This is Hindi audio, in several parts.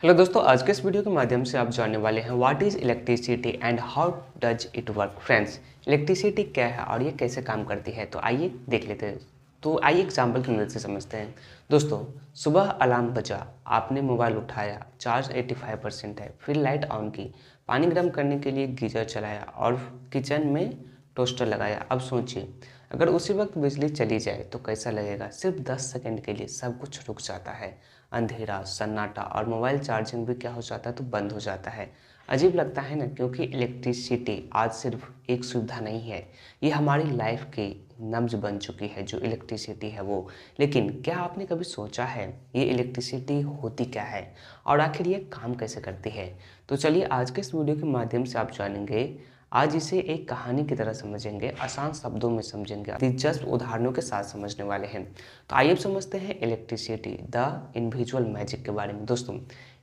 हेलो दोस्तों, आज के इस वीडियो के माध्यम से आप जानने वाले हैं what is electricity and how does it work. Friends, electricity क्या है और ये कैसे काम करती है, तो आइए देख लेते हैं। तो आइए एग्जांपल की मदद से समझते हैं। दोस्तों, सुबह अलार्म बजा, आपने मोबाइल उठाया, चार्ज 85% है, फिर लाइट ऑन की, पानी गर्म करने के लिए गीजर चलाया और किचन में टोस्टर लगाया। अब सोचिए, अगर उसी वक्त बिजली चली जाए तो कैसा लगेगा। सिर्फ 10 सेकंड के लिए सब कुछ रुक जाता है। अंधेरा, सन्नाटा और मोबाइल चार्जिंग भी क्या हो जाता है, तो बंद हो जाता है। अजीब लगता है ना, क्योंकि इलेक्ट्रिसिटी आज सिर्फ एक सुविधा नहीं है, ये हमारी लाइफ की नब्ज बन चुकी है जो इलेक्ट्रिसिटी है वो। लेकिन क्या आपने कभी सोचा है ये इलेक्ट्रिसिटी होती क्या है और आखिर ये काम कैसे करती है। तो चलिए आज के इस वीडियो के माध्यम से आप जानेंगे। आज इसे एक कहानी की तरह समझेंगे, आसान शब्दों में समझेंगे, दिलचस्प उदाहरणों के साथ समझने वाले हैं। तो आइए अब समझते हैं इलेक्ट्रिसिटी द इनविजुअल मैजिक के बारे में। दोस्तों,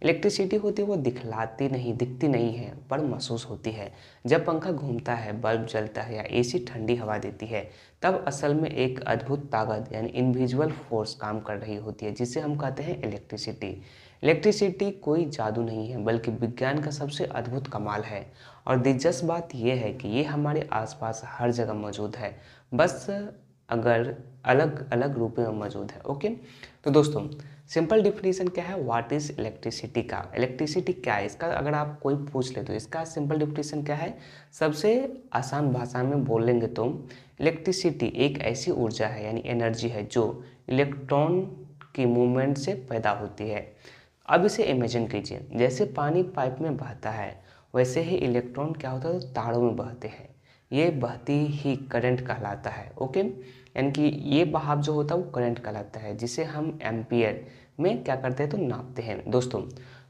इलेक्ट्रिसिटी होती है वो दिखलाती नहीं, दिखती नहीं है, पर महसूस होती है। जब पंखा घूमता है, बल्ब जलता है या एसी ठंडी हवा देती है, तब असल में एक अद्भुत ताकत यानी इनविजुअल फोर्स काम कर रही होती है, जिसे हम कहते हैं इलेक्ट्रिसिटी। इलेक्ट्रिसिटी कोई जादू नहीं है, बल्कि विज्ञान का सबसे अद्भुत कमाल है। और दिलचस्प बात यह है कि ये हमारे आसपास हर जगह मौजूद है, बस अगर अलग अलग रूप में मौजूद है। ओके, तो दोस्तों, सिंपल डिफिनीशन क्या है व्हाट इज़ इलेक्ट्रिसिटी का। इलेक्ट्रिसिटी क्या है, इसका अगर आप कोई पूछ ले तो इसका सिंपल डिफिनीशन क्या है। सबसे आसान भाषा में बोलेंगे तो इलेक्ट्रिसिटी एक ऐसी ऊर्जा है यानी एनर्जी है जो इलेक्ट्रॉन की मूवमेंट से पैदा होती है। अब इसे इमेजिन कीजिए, जैसे पानी पाइप में बहता है वैसे ही इलेक्ट्रॉन क्या होता है, तो तारों में बहते हैं। ये बहती ही करंट कहलाता है। ओके, यानी कि ये बहाव जो होता है वो करंट कहलाता है, जिसे हम एम्पियर में क्या करते हैं, तो नापते हैं। दोस्तों,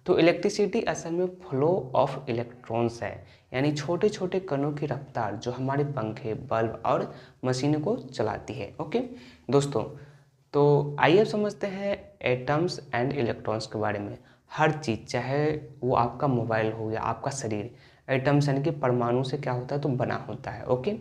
तो इलेक्ट्रिसिटी असल में फ्लो ऑफ इलेक्ट्रॉन्स है, यानी छोटे छोटे कणों की रफ्तार जो हमारे पंखे, बल्ब और मशीनों को चलाती है। ओके दोस्तों, तो आइए अब समझते हैं एटम्स एंड इलेक्ट्रॉन्स के बारे में। हर चीज़, चाहे वो आपका मोबाइल हो या आपका शरीर, एटम्स यानी कि परमाणु से क्या होता है, तो बना होता है। ओके,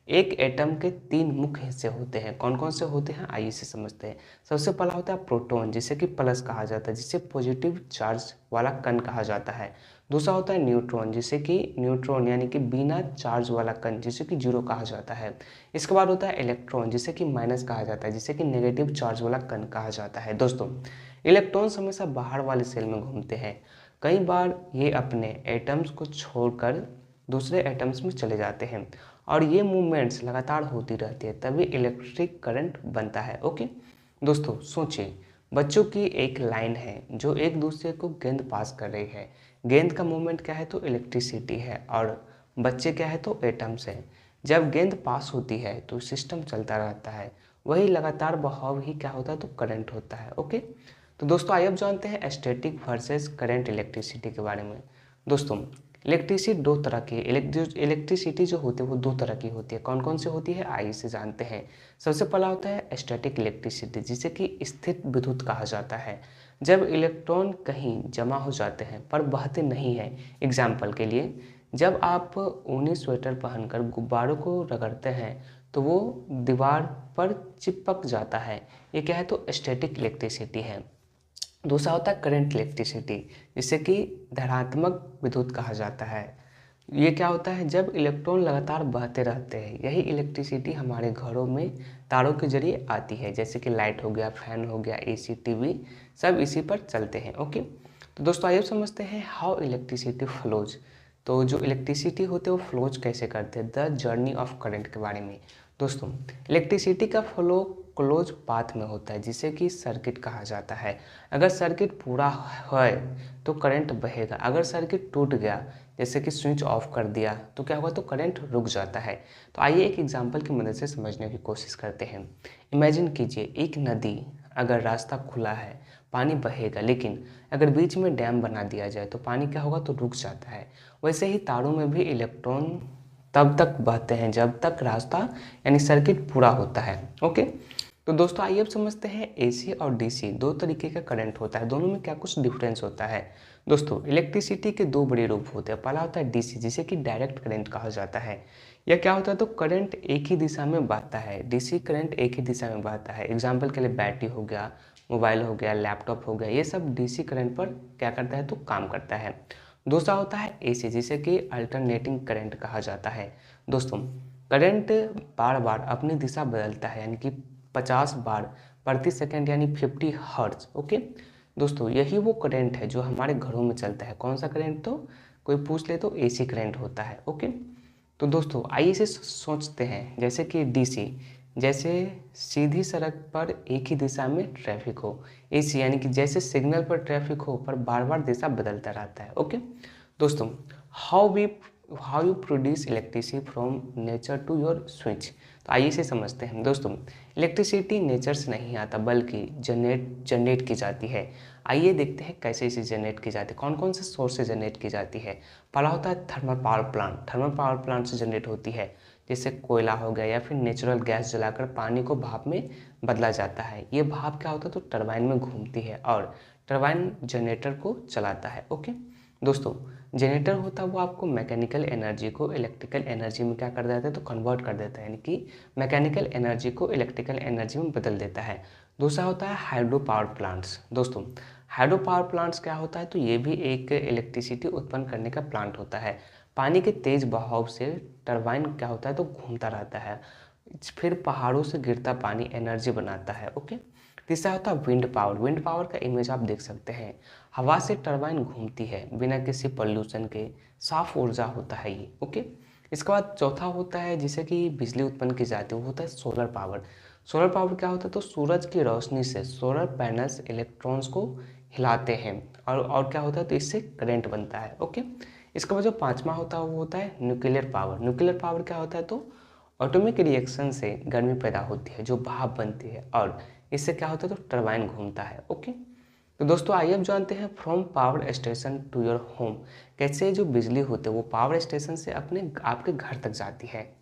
एक एटम के 3 मुख्य हिस्से होते हैं। कौन कौन से होते हैं, आइए इसे समझते हैं। सबसे पहला होता है प्रोटॉन, जिसे कि प्लस कहा जाता है, जिसे पॉजिटिव चार्ज वाला कण कहा जाता है। दूसरा होता है न्यूट्रॉन, जिसे कि न्यूट्रॉन यानी कि बिना चार्ज वाला कण, जिसे कि जीरो कहा जाता है। इसके बाद होता है इलेक्ट्रॉन, जिसे कि माइनस कहा जाता है, जिसे कि नेगेटिव चार्ज वाला कण कहा जाता है। दोस्तों, इलेक्ट्रॉन्स हमेशा बाहर वाले सेल में घूमते हैं। कई बार ये अपने एटम्स को छोड़कर दूसरे एटम्स में चले जाते हैं और ये मूवमेंट्स लगातार होती रहती है, तभी इलेक्ट्रिक करंट बनता है। ओके दोस्तों, सोचिए, बच्चों की एक लाइन है जो एक दूसरे को गेंद पास कर रही है। गेंद का मूवमेंट क्या है, तो इलेक्ट्रिसिटी है, और बच्चे क्या है, तो एटम्स है। जब गेंद पास होती है तो सिस्टम चलता रहता है, वही लगातार बहाव ही क्या होता है, तो करंट होता है। ओके, तो दोस्तों आइए अब जानते हैं स्टैटिक वर्सेस करंट इलेक्ट्रिसिटी के बारे में। दोस्तों, इलेक्ट्रिसिटी दो तरह की है। इलेक्ट्रिसिटी जो होती है वो दो तरह की होती है। कौन कौन सी होती है, आइए इसे जानते हैं। सबसे पहला होता है स्टैटिक इलेक्ट्रिसिटी, जिसे कि स्थिर विद्युत कहा जाता है। जब इलेक्ट्रॉन कहीं जमा हो जाते हैं पर बहते नहीं हैं। एग्जाम्पल के लिए, जब आप ऊनी स्वेटर पहनकर गुब्बारों को रगड़ते हैं तो वो दीवार पर चिपक जाता है। ये क्या है, तो स्टैटिक इलेक्ट्रिसिटी है। दूसरा होता है करंट इलेक्ट्रिसिटी, जिसे कि धनात्मक विद्युत कहा जाता है। ये क्या होता है, जब इलेक्ट्रॉन लगातार बहते रहते हैं। यही इलेक्ट्रिसिटी हमारे घरों में तारों के जरिए आती है, जैसे कि लाइट हो गया, फैन हो गया, एसी, टीवी, सब इसी पर चलते हैं। ओके, तो दोस्तों आइए समझते हैं हाउ इलेक्ट्रिसिटी फ्लोज। तो जो इलेक्ट्रिसिटी होते हैं वो फ्लोज कैसे करते हैं, द जर्नी ऑफ करंट के बारे में। दोस्तों, इलेक्ट्रिसिटी का फ्लो क्लोज पाथ में होता है, जिसे कि सर्किट कहा जाता है। अगर सर्किट पूरा है तो करंट बहेगा। अगर सर्किट टूट गया, जैसे कि स्विच ऑफ कर दिया, तो क्या होगा, तो करंट रुक जाता है। तो आइए एक एग्जांपल की मदद से समझने की कोशिश करते हैं। इमेजिन कीजिए, एक नदी, अगर रास्ता खुला है पानी बहेगा, लेकिन अगर बीच में डैम बना दिया जाए तो पानी क्या होगा, तो रुक जाता है। वैसे ही तारों में भी इलेक्ट्रॉन तब तक बहते हैं जब तक रास्ता यानी सर्किट पूरा होता है। ओके, तो दोस्तों आइए अब समझते हैं एसी और डीसी दो तरीके का करंट होता है, दोनों में क्या कुछ डिफरेंस होता है। दोस्तों, इलेक्ट्रिसिटी के दो बड़े रूप होते हैं। पहला होता है डीसी, जिसे कि डायरेक्ट करंट कहा जाता है। यह क्या होता है, तो करंट एक ही दिशा में बहता है। डीसी करंट एक ही दिशा में बहता है। एग्जाम्पल के लिए बैटरी हो गया, मोबाइल हो गया, लैपटॉप हो गया, ये सब डीसी करंट पर क्या करता है तो काम करता है। दूसरा होता है एसी, जिसे कि अल्टरनेटिंग करंट कहा जाता है। दोस्तों करंट बार बार अपनी दिशा बदलता है, यानी कि 50 बार प्रति सेकंड यानी 50 हर्ट्ज। ओके दोस्तों, यही वो करंट है जो हमारे घरों में चलता है। कौन सा करंट? तो कोई पूछ ले तो एसी करंट होता है। ओके तो दोस्तों आइए इसे सोचते हैं, जैसे कि डीसी, जैसे सीधी सड़क पर एक ही दिशा में ट्रैफिक हो। एसी यानी कि जैसे सिग्नल पर ट्रैफिक हो पर बार बार दिशा बदलता रहता है। ओके दोस्तों, how you produce electricity from nature to your switch. तो आइए इसे समझते हैं। दोस्तों इलेक्ट्रिसिटी नेचर से नहीं आता बल्कि जनरेट की जाती है। आइए देखते हैं कैसे इसे जनरेट की जाती है, कौन कौन से सोर्स से जनरेट की जाती है। पहला होता है thermal power plant. Thermal power plant से जनरेट होती है, जैसे कोयला हो गया या फिर नेचुरल गैस जलाकर पानी को भाप में बदला जाता है। ये भाप क्या होता है तो टरबाइन में घूमती है और टरबाइन जनरेटर को चलाता है। ओके दोस्तों, जनरेटर होता है वो आपको मैकेनिकल एनर्जी को इलेक्ट्रिकल एनर्जी में क्या कर देता है तो कन्वर्ट कर देता है, यानी कि मैकेनिकल एनर्जी को इलेक्ट्रिकल एनर्जी में बदल देता है। दूसरा होता है हाइड्रो पावर प्लांट्स। दोस्तों हाइड्रो पावर प्लांट्स क्या होता है तो ये भी एक इलेक्ट्रिसिटी उत्पन्न करने का प्लांट होता है। पानी के तेज बहाव से टरबाइन क्या होता है तो घूमता रहता है, फिर पहाड़ों से गिरता पानी एनर्जी बनाता है। ओके तीसरा होता है विंड पावर। विंड पावर का इमेज आप देख सकते हैं, हवा से टरबाइन घूमती है बिना किसी पॉल्यूशन के, साफ ऊर्जा होता है ये। ओके इसके बाद चौथा होता है जिसे कि बिजली उत्पन्न की जाती है, वो होता है सोलर पावर। सोलर पावर क्या होता है तो सूरज की रोशनी से सोलर पैनल्स इलेक्ट्रॉन्स को हिलाते हैं और क्या होता है तो इससे करंट बनता है। ओके इसके बाद जो पांचवा होता है वो होता है न्यूक्लियर पावर। न्यूक्लियर पावर क्या होता है तो ऑटोमिक रिएक्शन से गर्मी पैदा होती है जो भाप बनती है और इससे क्या होता है तो टरबाइन घूमता है। ओके तो दोस्तों आइए अब जानते हैं from power station to your home, कैसे जो बिजली होती है वो पावर स्टेशन से आपके घर तक जाती है।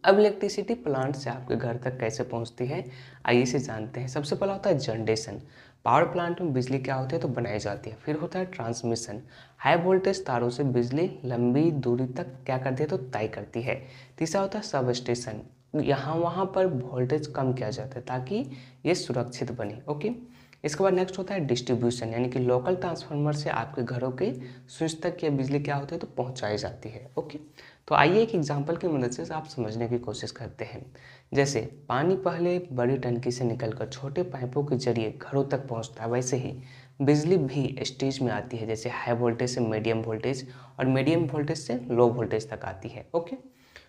अब इलेक्ट्रिसिटी प्लांट से आपके घर तक कैसे पहुंचती है आइए इसे जानते हैं। सबसे पहला होता है जनरेशन। पावर प्लांट में बिजली क्या होती है तो बनाई जाती है। फिर होता है ट्रांसमिशन, हाई वोल्टेज तारों से बिजली लंबी दूरी तक क्या करती है तो तय करती है। तीसरा होता है सब स्टेशन, यहाँ वहाँ पर वोल्टेज कम किया जाता है ताकि ये सुरक्षित बने। ओके इसके बाद नेक्स्ट होता है डिस्ट्रीब्यूशन, यानी कि लोकल ट्रांसफार्मर से आपके घरों के स्विच तक ये बिजली क्या होती है तो पहुंचाई जाती है। ओके तो आइए एक एग्जांपल की मदद से आप समझने की कोशिश करते हैं। जैसे पानी पहले बड़ी टंकी से निकलकर छोटे पाइपों के जरिए घरों तक पहुंचता है, वैसे ही बिजली भी स्टेज में आती है, जैसे हाई वोल्टेज से मीडियम वोल्टेज और मीडियम वोल्टेज से लो वोल्टेज तक आती है। ओके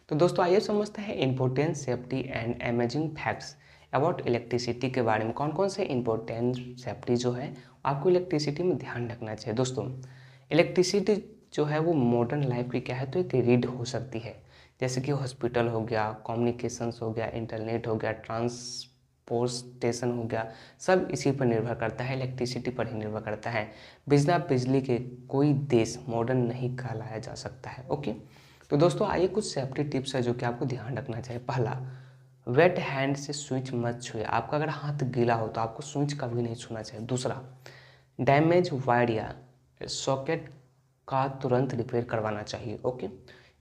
तो दोस्तों आइए समझते हैं important safety and amazing facts about electricity के बारे में। कौन कौन से इम्पोर्टेंट सेफ्टी जो है आपको इलेक्ट्रिसिटी में ध्यान रखना चाहिए। दोस्तों इलेक्ट्रिसिटी जो है वो मॉडर्न लाइफ की क्या है तो एक रीड हो सकती है, जैसे कि हॉस्पिटल हो गया, कम्युनिकेशंस हो गया, इंटरनेट हो गया, ट्रांसपोर्टेशन हो गया, सब इसी पर निर्भर करता है, इलेक्ट्रिसिटी पर ही निर्भर करता है। बिना बिजली के कोई देश मॉडर्न नहीं कहलाया जा सकता है। ओके तो दोस्तों आइए कुछ सेफ्टी टिप्स है जो कि आपको ध्यान रखना चाहिए। पहला, वेट हैंड से स्विच मत छुए। आपका अगर हाथ गीला हो तो आपको स्विच कभी नहीं छूना चाहिए। दूसरा, डैमेज वायर या सॉकेट का तुरंत रिपेयर करवाना चाहिए। ओके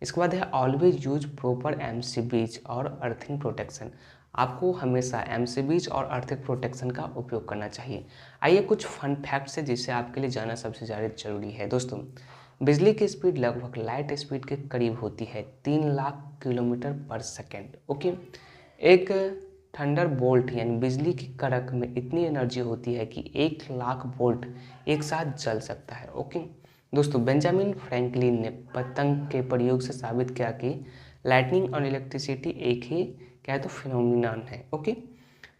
इसके बाद है ऑलवेज यूज प्रॉपर एमसीबीज और अर्थिंग प्रोटेक्शन। आपको हमेशा एमसीबीज और अर्थिंग प्रोटेक्शन का उपयोग करना चाहिए। आइए कुछ फन फैक्ट्स है जिससे आपके लिए जाना सबसे ज़्यादा जरूरी है। दोस्तों बिजली की स्पीड लगभग लाइट स्पीड के करीब होती है, 3 लाख किलोमीटर पर सेकेंड। ओके एक थंडर बोल्ट यानी बिजली की कड़क में इतनी एनर्जी होती है कि 1 लाख वोल्ट एक साथ जल सकता है। ओके दोस्तों बेंजामिन फ्रैंकलिन ने पतंग के प्रयोग से साबित किया कि लाइटनिंग और इलेक्ट्रिसिटी एक ही क्या है तो फिनोमिनन है। ओके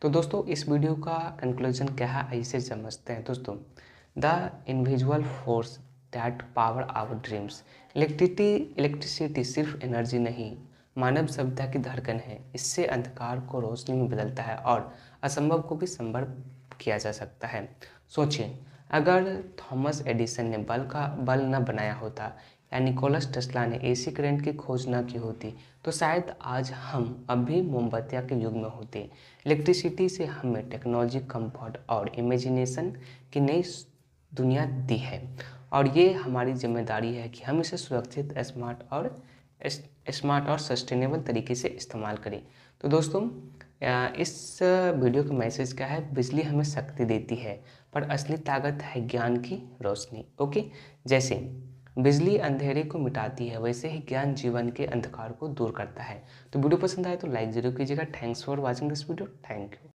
तो दोस्तों इस वीडियो का कंक्लूजन क्या है ऐसे समझते हैं। दोस्तों the invisible force that power our dreams. Electricity सिर्फ एनर्जी नहीं, मानव सभ्यता की धड़कन है। इससे अंधकार को रोशनी में बदलता है और असंभव को भी संभव किया जा सकता है। सोचिए अगर थॉमस एडिसन ने बल्ब न बनाया होता या निकोलस टेस्ला ने एसी करंट की खोज न की होती तो शायद आज हम अब भी मोमबत्तियाँ के युग में होते। इलेक्ट्रिसिटी से हमें टेक्नोलॉजी, कंफर्ट और इमेजिनेशन की नई दुनिया दी है और ये हमारी जिम्मेदारी है कि हम इसे सुरक्षित, स्मार्ट और सस्टेनेबल तरीके से इस्तेमाल करें। तो दोस्तों इस वीडियो का मैसेज क्या है, बिजली हमें शक्ति देती है पर असली ताकत है ज्ञान की रोशनी। ओके, जैसे बिजली अंधेरे को मिटाती है वैसे ही ज्ञान जीवन के अंधकार को दूर करता है। तो वीडियो पसंद आए तो लाइक जरूर कीजिएगा। Thanks for watching this video. Thank you.